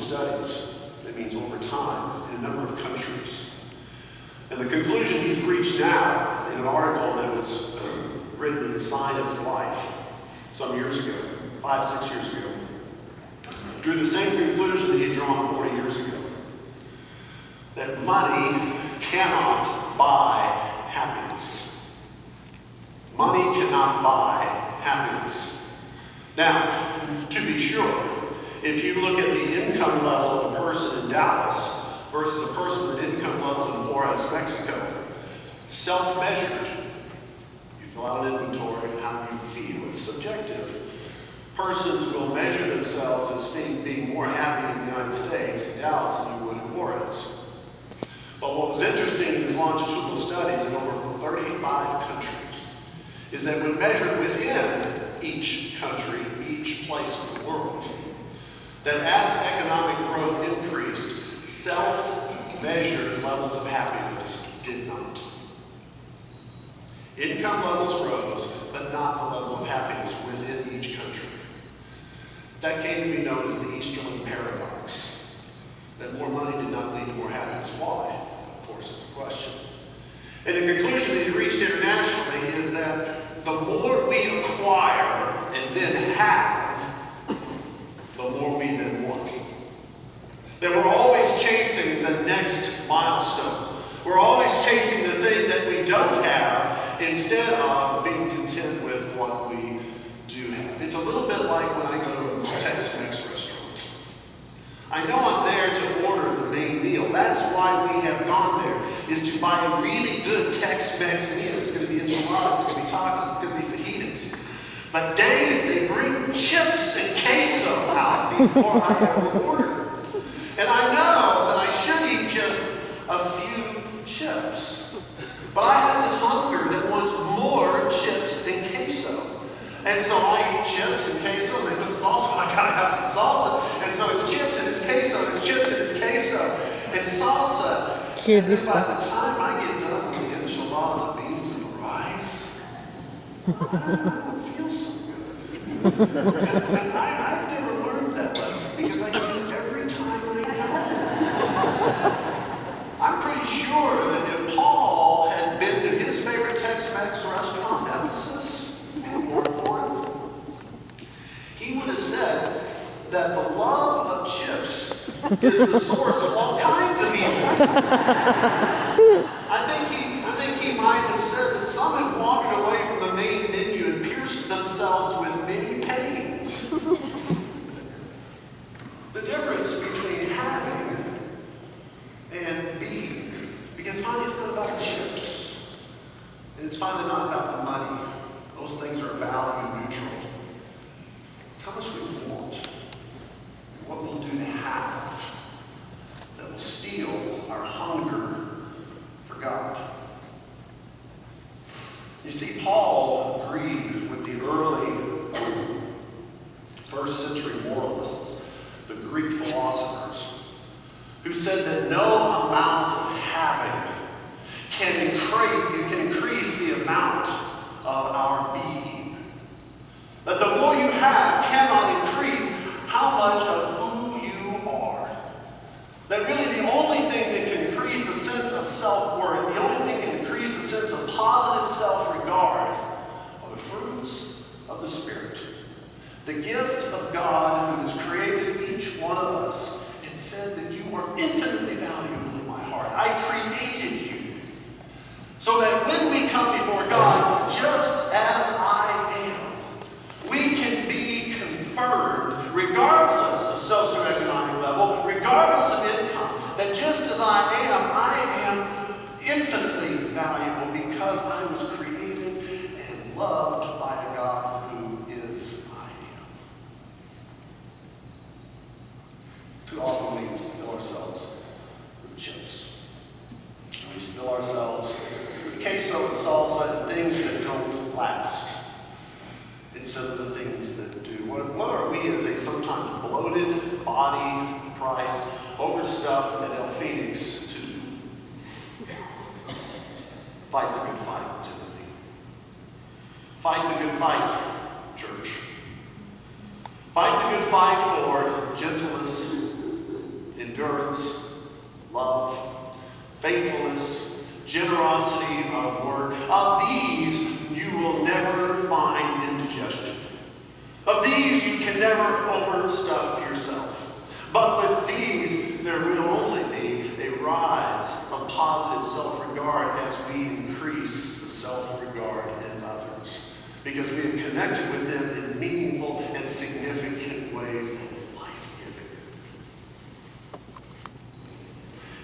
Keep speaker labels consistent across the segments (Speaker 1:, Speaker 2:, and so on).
Speaker 1: studies. That means over time, in a number of countries. And the conclusion he's reached now, in an article that was written in Science Life some years ago, 5, 6 years ago, drew the same conclusion that he had drawn 40 years ago. That money cannot buy happiness. Money cannot buy happiness. Now, to be sure, if you look at the income level of a person in Dallas versus a person with an income level in Juarez, Mexico, self-measured, you fill out an inventory of how you feel. It's subjective. Persons will measure themselves as being more happy in the United States, in Dallas, than you would in Juarez. But what was interesting in his longitudinal studies in over 35 countries is that when measured within each country, each place in the world, that as economic growth increased, self-measured levels of happiness did not. Income levels rose, but not the level of happiness within each country. That came to be known as the Easterlin paradox, that more money did not lead to more happiness. Why? Of course, is the question. And the conclusion that he reached internationally is that the more we acquire and then have, the more we then want. That we're always chasing the next milestone. We're always chasing the thing that we don't have instead of being content with what we do have. It's a little bit like when I go to a Tex-Mex restaurant. I know I'm there to order the main meal. That's why we have gone there, is to buy a really good Tex-Mex meal. It's going to be enchiladas, it's going to be tacos, it's going to be fajitas. But dang it, they bring chips and queso out before I ever order. And I know that I should eat just a few chips. But I have this hunger that wants more chips and queso. And so I eat chips and queso, and they put salsa, I gotta have some salsa. And so it's chips and it's queso, and it's chips and it's queso, and salsa. And then by the time I get done with the enchilada, the beans, and the rice, I don't feel so good. And I've never learned that lesson because I do it every time I have. I'm pretty sure that if Paul had been to his favorite Tex-Mex restaurant, Ephesus, or Corinth, he would have said that the love of chips is the source of all kinds of evil. I think he might have said that some had wandered away from the main menu and pierced themselves with many pains. The difference between having and being, because finally it's not about the chips, and it's finally not about the money. Those things are value neutral. It's how much we want, and what we'll do to have, that will steal our hunger for God. You see, Paul agreed with the early first century moralists, the Greek philosophers, who said that no amount of having can increase the amount of our being. That the more you have cannot increase how much of who you are. That really the only thing that can increase a sense of self-worth, the only thing that can increase a sense of positive self-regard are the fruits of the Spirit. The gift of God who has created each one of us and said that you are infinitely valuable in my heart. I created you. So that when we come before God, just as I am, we can be confirmed, regardless of socioeconomic level, regardless of income, that just as I am infinitely valuable because I was created and loved by a God who is I am. Too often we fill ourselves with chips. We fill ourselves with queso and salsa and things that don't last instead of the things that do. What are we as a sometimes bloated body of Christ, overstuffed at El Phoenix to do? Fight the good fight, Timothy. Fight the good fight, church. Fight the good fight for gentleness endurance, love, faithfulness, generosity of word. Of these you will never find indigestion. Of these you can never overstuff yourself. But with these there will only be a rise of positive self-regard as we increase the self-regard in others. Because we have connected with them in meaningful and significant ways that is life-giving.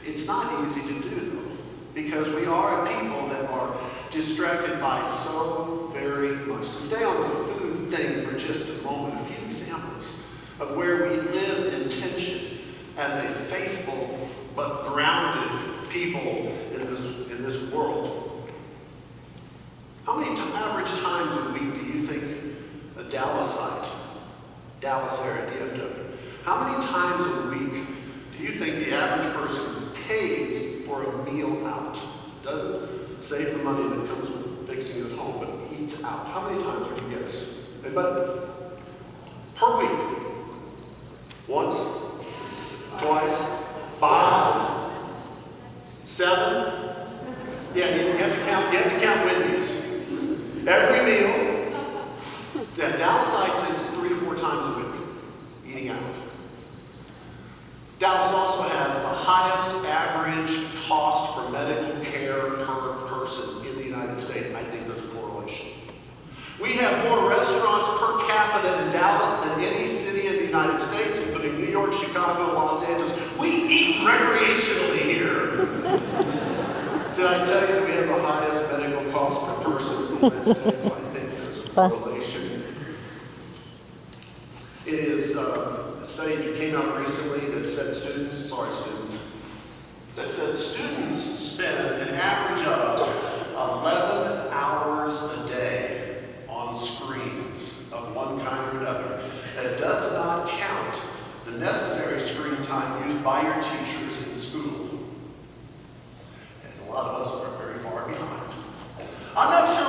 Speaker 1: It's not easy to do, though, because we are a people that are distracted by so very much. To stay on the food thing for just a moment, a few examples of where we live in tension as a faithful but grounded people in this world. How many average times a week do you think a Dallasite, Dallas area, DFW, how many times a week do you think the average person pays for a meal out? Doesn't save the money that comes with fixing it at home, but eats out. How many times would you guess? Anybody? Per week? Once? Twice? 5? 7? Yeah, you have to count Wendy's. Every meal. Yeah, Dallasites eats 3 to 4 times a week, eating out. Dallas also has the highest average cost for medical care per person in the United States. I think there's a correlation. We have more restaurants per capita in Dallas than any city in the United States, including New York, Chicago, Los Angeles. We eat recreationally here. Did I tell you that we have the highest medical cost per person in the United States? I think there's a correlation. It is a study that came out recently that said students spend an average of 11 hours a day on screens of one kind or another. That does not count the necessary screen time used by your teachers in school. And a lot of us are very far behind. I'm not sure